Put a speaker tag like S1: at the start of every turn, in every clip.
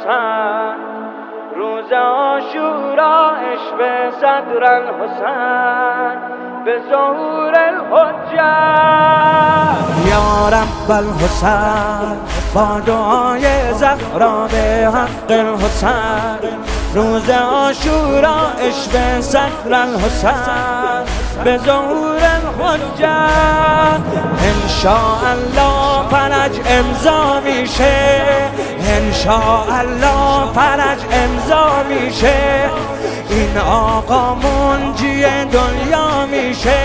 S1: الحسن، روز عاشورا عشق صدر الحسن به ظهور الحجت. یا رب الحسن با دعای زهرا به حق الحسن، روز عاشورا عشق صدر الحسن به ظهور الحجت. انشاءالله فرج امضا میشه، انشاءالله فرج امضا میشه، این آقا منجی دنیا میشه،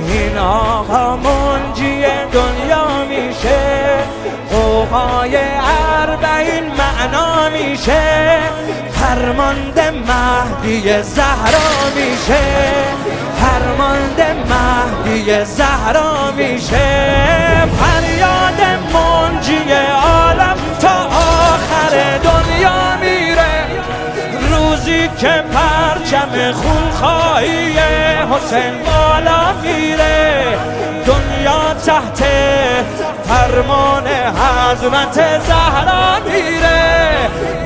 S1: این آقا منجی دنیا میشه، قوقای اربعین معنا میشه، فرمانده مهدی زهرا میشه، فرمانده مهدی زهرا میشه. فریاد منجی عالم تا آخر دنیا میره، روزی که پرچم خونخواهی حسین بالا میره، دنیا تحت فرمان حضرت زهرا میره.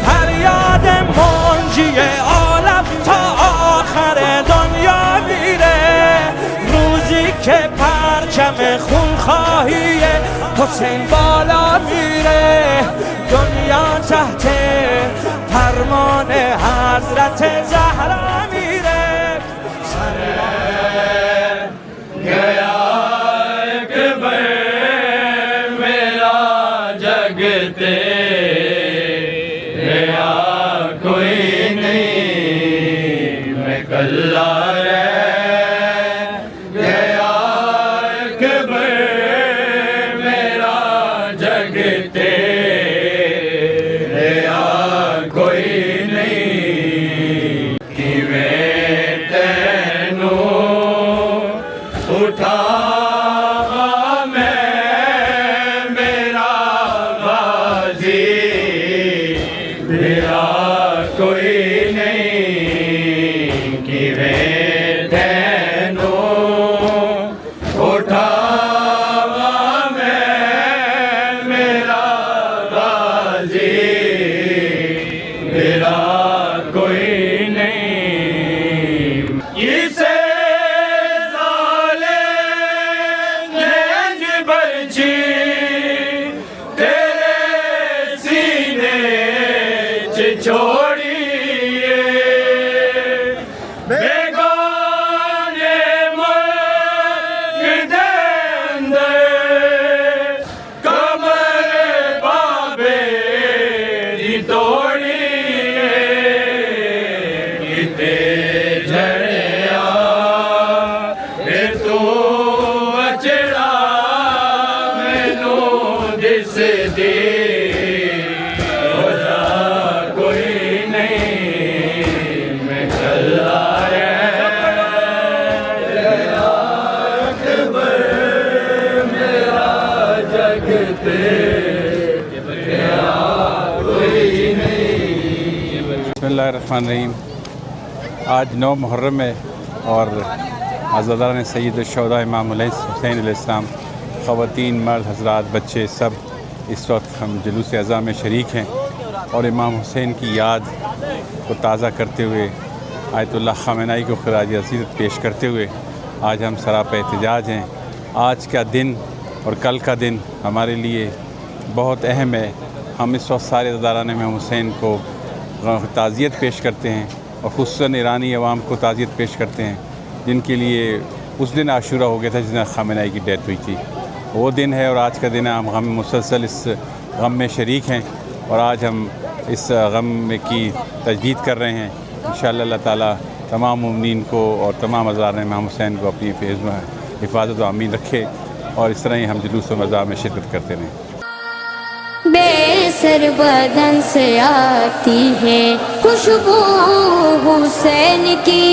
S1: فریاد منجی عالم تا آخر دنیا میره، روزی که پرچم خونخواهی حسین بالا میره، دنیا تحت فرمان حضرت زهرا میره.
S2: گیا اکبر میرا جگتے رہا کوئی نہیں، میں کلا رہ گیا اکبر میرا جگتے رہا کوئی نہیں، کیویں تینوں اٹھا میں میرا غازی، میرا کوئی نہیں، کیویں تینوں اٹھا میں میرا غازی، میرا کوئی نہیں. اسے چھوڑیے بیگانے ملک دے اندر کمر بابے دی توڑیے، کتے جھڑیا اے تو اچڑا مینوں دس دی،
S3: بسم اللہ الرحمن الرحیم. آج 9 محرم ہے اور عزاداران سید الشہداء امام حسین علیہ السلام، خواتین، مرد، حضرات، بچے، سب اس وقت ہم جلوس عزا میں شریک ہیں اور امام حسین کی یاد کو تازہ کرتے ہوئے آیت اللہ خامنہئی کو خراج عقیدت پیش کرتے ہوئے آج ہم سراپا احتجاج ہیں. آج کا دن اور کل کا دن ہمارے لیے بہت اہم ہے. ہم اس وقت سارے عزاداران امام حسین کو تعزیت پیش کرتے ہیں اور خصوصاً ایرانی عوام کو تعزیت پیش کرتے ہیں جن کے لیے اس دن عاشورہ ہو گیا تھا جس دن خامنہئی کی ڈیتھ ہوئی تھی. وہ دن ہے اور آج کا دن ہے. ہم غم مسلسل اس غم میں شریک ہیں اور آج ہم اس غم کی تجدید کر رہے ہیں. انشاءاللہ اللہ تعالیٰ تمام مومنین کو اور تمام عزاداران امام حسین کو اپنی حفاظت و امین رکھے اور اس طرح ہی ہم جلوس و مزاح میں شرکت کرتے رہیں.
S4: بے سر بدن سے آتی ہے خوشبو حسین کی،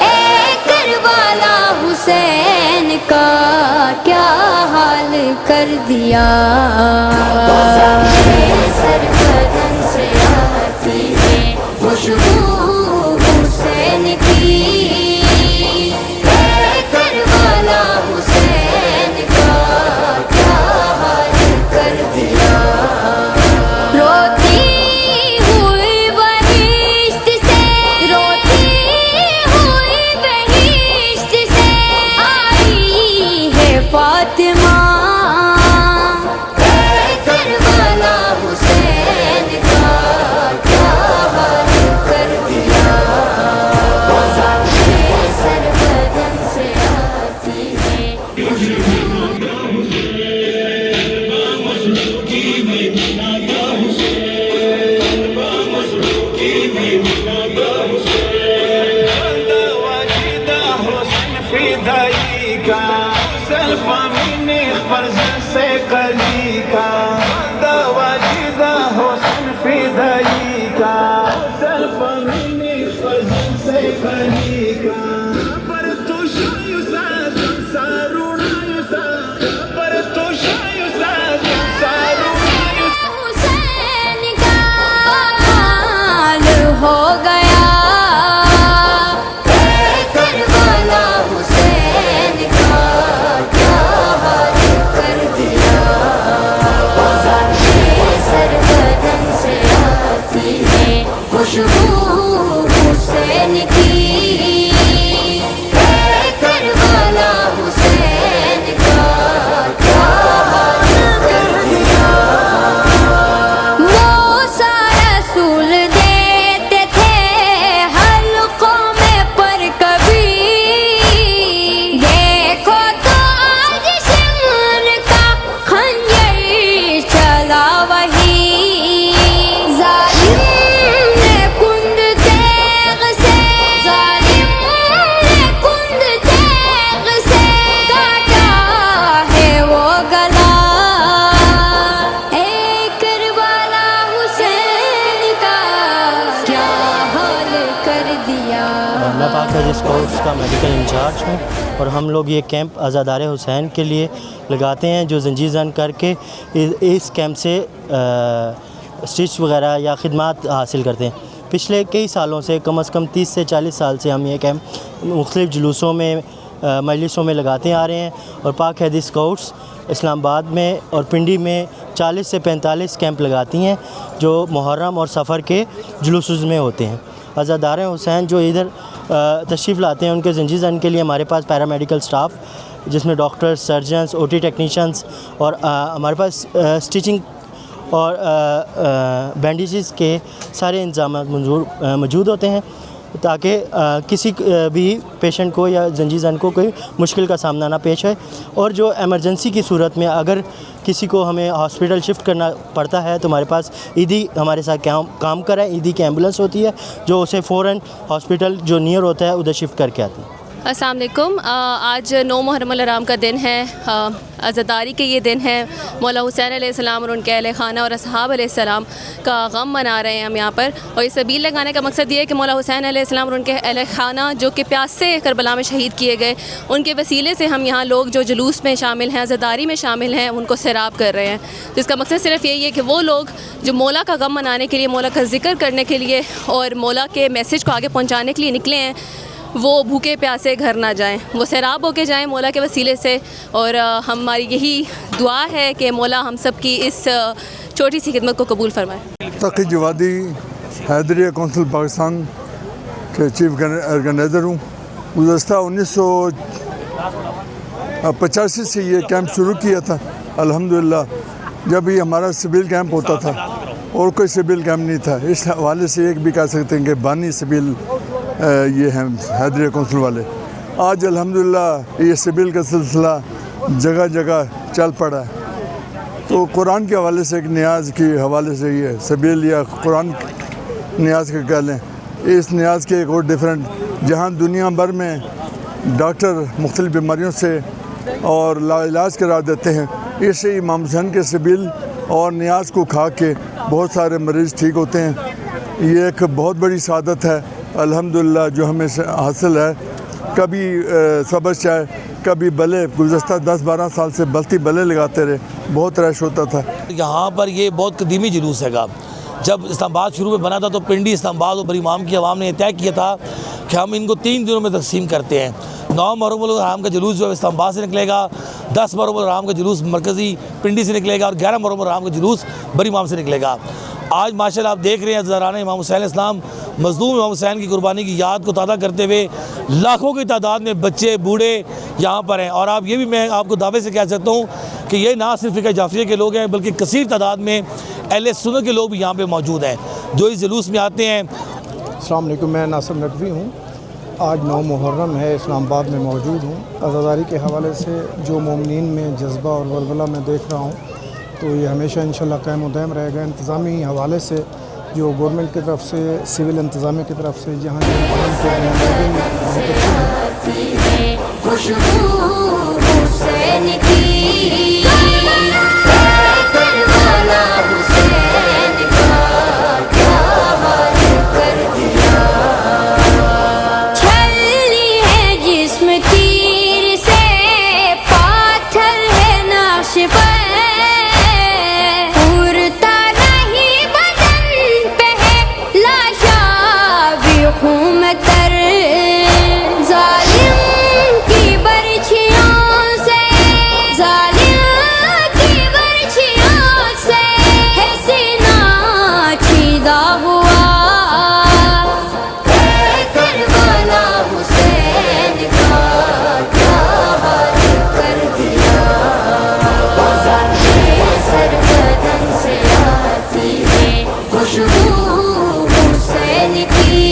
S4: اے کربلا حسین کا کیا حال کر دیا. بے سر بدن سے آتی ہے خوشبو حسین کی، اے کربلا حسین کا کیا حال کر دیا. हुसैन का हाल हो गया करबला हुसैन का क्या हाल कर दिया सर बदन से आती है खुशबू हुसैन की करबला हुसैन का क्या हाल कर दिया मूसा रसूल देते थे हलकों में पर कभी देखो तो आज शिमर का खंजर चला वही जालिम ने कुंद तेग से काटा है वो गला ए करबला हुसैन का क्या हाल कर दिया।
S5: मैं पाक हदीस कोर्स का मेडिकल इंचार्ज हूँ और हम लोग ये कैंप आज़ादार हुसैन के लिए लगाते हैं जो जंजीर जन करके इस कैंप से स्टिच वगैरह या खिदमत हासिल करते हैं। पिछले कई सालों से कम 30 से 40 साल से हम ये कैंप मुख्तलिफ़ जुलूसों में मजलिसों में लगाते आ रहे हैं और पाक हदीस कोर्स इस्लामाबाद में और पिंडी में 40 से 45 कैंप लगाती हैं जो मुहर्रम और सफ़र के जुलूस में होते हैं। आज़ादार हुसैन जो इधर तशरीफ़ लाते हैं उनके जंजीर जन के लिए हमारे पास पैरामेडिकल स्टाफ जिसमें डॉक्टर्स, सर्जन्स, OT टेक्नीशियंस और हमारे पास स्टिचिंग और बैंडेजेस के सारे इंतजाम मौजूद होते हैं ताकि किसी भी पेशेंट को या जंजीर जन को कोई मुश्किल का सामना ना पेश आए। और जो एमरजेंसी की सूरत में अगर किसी को हमें हॉस्पिटल शिफ्ट करना पड़ता है तो हमारे पास ईदी हमारे साथ काम कर रहा है। ईदी की एम्बुलेंस होती है जो उसे फ़ौरन हॉस्पिटल जो नियर होता है उधर शिफ्ट करके आती है।
S6: अस्सलाम वालेकुम। आज 9 मुहर्रम अल-हराम का दिन है, आज़ादारी के ये दिन है। मौला हुसैन अलैहिस्सलाम और उनके अहले खाना और असहाब अलैहिस्सलाम का गम मना रहे हैं हम यहाँ पर। और ये सबील लगाने का मकसद ये है कि मौला हुसैन अलैहिस्सलाम और उनके अहले खाना जो कि प्यास से करबला में शहीद किए गए, उनके वसीले से हम यहाँ लोग जो जुलूस में शामिल हैं, आज़ादारी में शामिल हैं, उनको सैराब कर रहे हैं। जिसका मकसद सिर्फ यही है कि वो लोग जो मौला का गम मनाने के लिए, मौला का ज़िक्र करने के लिए और मौला के मैसेज को आगे पहुँचाने के लिए निकले हैं, वो भूखे प्यासे घर ना जाएं, वो सैराब होके जाएं मौला के वसीले से। और हमारी यही दुआ है कि मौला हम सब की इस छोटी सी खिदमत को कबूल फरमाए।
S7: तकी जवादी हैदरिया कौंसिल पाकिस्तान के चीफ ऑर्गेनाइज़र हूँ। गुज़श्ता 1985 से ये कैंप शुरू किया था। अल्हम्दुलिल्लाह जब ये हमारा सिविल कैंप होता था और कोई सिविल कैंप नहीं था, इस हवाले से एक भी कह सकते हैं कि बानी सिविल ये हैं हैदरिया कौंसिल वाले। आज अल्हम्दुलिल्लाह ये सिविल का सिलसिला जगह जगह चल पड़ा है। तो कुरान के हवाले से एक न्याज के हवाले से ये सिविल या कुरान न्याज का कह लें, इस न्याज के एक और डिफरेंट, जहाँ दुनिया भर में डॉक्टर मुख्तलिफ़ बीमारियों से और लाइलाज करार देते हैं, इससे इमाम हुसैन के सिविल और न्याज को खा के बहुत सारे मरीज़ ठीक होते हैं। ये एक बहुत बड़ी सादत है अल्हम्दुलिल्लाह जो हमें हासिल है। कभी सब्र चाहे कभी बले, गुज़श्ता 10-12 साल से बल्ती बले लगाते रहे, बहुत रश होता था।
S8: यहाँ पर ये बहुत कदीमी जुलूस है। जब इस्लामाबाद शुरू में बना था तो पिंडी, इस्लामाबाद और बरीमाम की आवाम ने तय किया था कि हम इनको 3 दिनों में तकसीम करते हैं। 9 मुहर्रम अल-हराम का जुलूस जो इस्लामाबाद से निकलेगा, 10 मुहर्रम अल-हराम का जुलूस मरकज़ी पिंडी से निकलेगा और 11 मुहर्रम अल-हराम का जुलूस बरीमाम से निकलेगा। आज माशाल्लाह आप देख रहे हैं ज़राना इमाम हुसैन इस्लाम मज़लूम इमाम हुसैन की कुर्बानी की याद को ताज़ा करते हुए लाखों की तादाद में बच्चे बूढ़े यहाँ पर हैं। और आप ये भी मैं आपको दावे से कह सकता हूँ कि ये ना सिर्फ फ़िक़्ह जाफ़रिया के लोग हैं बल्कि कसीर तादाद में अहले सुन्नत के लोग भी यहाँ पे मौजूद हैं जो इस जुलूस में आते हैं।
S9: अस्सलाम वालेकुम, मैं नासिर नकवी हूँ। आज 9 मुहर्रम है, इस्लामाबाद में मौजूद हूँ। आज़ादारी के हवाले से जो मोमिनीन में जज्बा और वलवला मैं देख रहा हूँ तो ये हमेशा इंशाल्लाह कायम व दायम रहेगा। इंतज़ामी हवाले से जो गवर्नमेंट की तरफ से, सिविल इंतज़ामिया की तरफ से जहाँ
S4: हुसैन का क्या हाल कर दिया। कर जालिम की बर्छियों से, जालिम की बर्छियों से है सीना छीदा हुआ। करबला हुसैन का क्या हाल कर दिया, सर बदन से आती है खुशबू हुसैन की।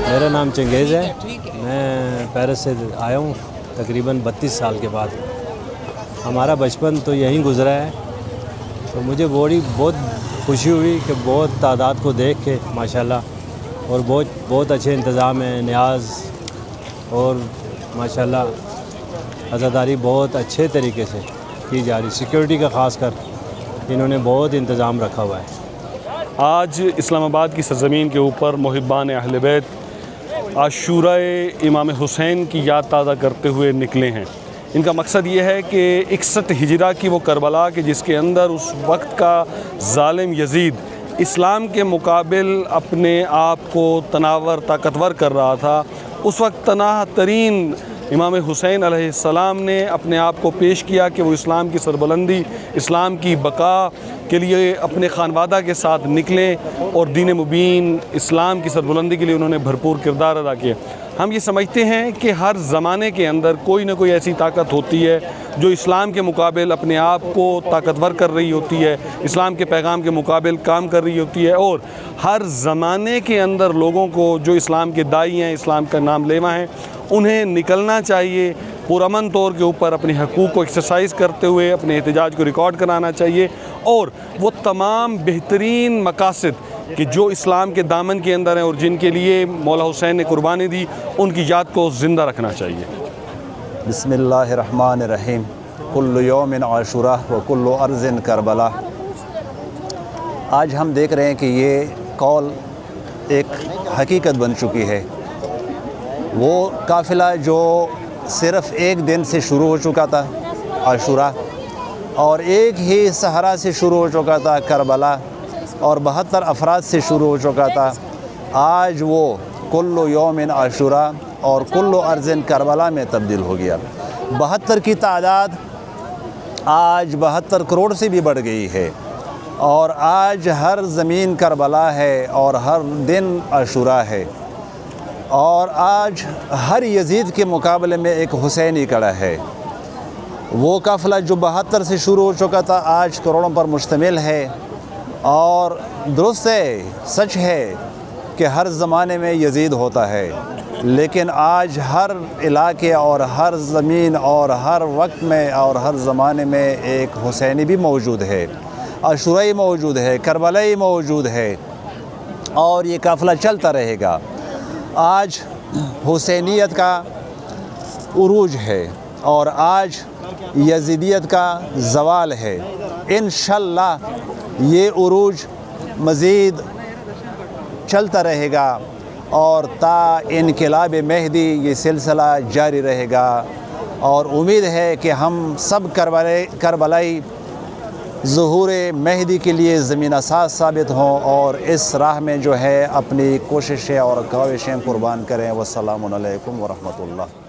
S10: मेरा नाम चंगेज़ है, मैं पेरिस से आया हूँ तकरीबन 32 साल के बाद। हमारा बचपन तो यहीं गुज़रा है, तो मुझे बहुत खुशी हुई कि बहुत तादाद को देख के माशाल्लाह, और बहुत अच्छे इंतज़ाम है, न्याज और माशाल्लाह अज़ादारी बहुत अच्छे तरीके से की जा रही। सिक्योरिटी का ख़ास कर इन्होंने बहुत इंतज़ाम रखा हुआ है।
S11: आज इस्लामाबाद की सरज़मीन के ऊपर मुहिब्बान अहले बैत आशूरा इमाम हुसैन की याद ताज़ा करते हुए निकले हैं। इनका मकसद ये है कि 61 हिजरा की वो करबला कि जिसके अंदर उस वक्त का ज़ालिम यज़ीद इस्लाम के मुकाबिल अपने आप को तनावर ताकतवर कर रहा था, उस वक्त तनाह तरीन इमाम हुसैन अलैहिस्सलाम ने अपने आप को पेश किया कि वो इस्लाम की सरबलंदी, इस्लाम की बका के लिए अपने खानवादा के साथ निकलें और दीन मुबीन इस्लाम की सरबलंदी के लिए उन्होंने भरपूर किरदार अदा किया। हम ये समझते हैं कि हर ज़माने के अंदर कोई ना कोई ऐसी ताकत होती है जो इस्लाम के मुकाबिल अपने आप को ताकतवर कर रही होती है, इस्लाम के पैगाम के मुकाबिल काम कर रही होती है, और हर ज़माने के अंदर लोगों को जो इस्लाम के दाई हैं, इस्लाम का नाम लेवा हैं, उन्हें निकलना चाहिए, पुरअमन तौर के ऊपर अपने हकूक़ को एक्सरसाइज करते हुए अपने एहतजाज को रिकॉर्ड कराना चाहिए, और वो तमाम बेहतरीन मकासद कि जो इस्लाम के दामन के अंदर हैं और जिनके लिए मौला हुसैन ने कुर्बानी दी, उनकी याद को ज़िंदा रखना चाहिए।
S12: बिस्मिल्लाहिर्रहमानिर्रहीम। कुल्लु यौमिन आशुरा व कुल्लु अर्ज़िन करबला। आज हम देख रहे हैं कि ये कौल एक हकीकत बन चुकी है। वो काफ़िला जो सिर्फ़ एक दिन से शुरू हो चुका था आशुरा, और एक ही सहरा से शुरू हो चुका था करबला, और 72 अफराद से शुरू हो चुका था, आज वो कुल्लु यौमिन आशुरा और कुल्लु अर्ज़िन करबला में तब्दील हो गया। 72 की तादाद आज 72 करोड़ से भी बढ़ गई है, और आज हर ज़मीन करबला है और हर दिन आशुरा है, और आज हर यज़ीद के मुकाबले में एक हुसैनी खड़ा है। वो काफ़िला जो 72 से शुरू हो चुका था आज करोड़ों पर मुश्तमिल है, और दुरुस्त है, सच है कि हर ज़माने में यज़ीद होता है, लेकिन आज हर इलाके और हर ज़मीन और हर वक्त में और हर ज़माने में एक हुसैनी भी मौजूद है, आशुराई मौजूद है, करबलाई मौजूद है, और ये काफ़िला चलता रहेगा। आज हुसैनियत का उरूज है और आज यज़ीदियत का ज़वाल है। इंशाअल्लाह ये उरूज मज़ीद चलता रहेगा और ता इनक़िलाब मेहदी ये सिलसिला जारी रहेगा, और उम्मीद है कि हम सब करबलाई ज़ुहूर मेहदी के लिए ज़मीन असास साबित हों और इस राह में जो है अपनी कोशिशें और काविशें कुर्बान करें। वस्सलामु अलैकुम व रहमतुल्लाह।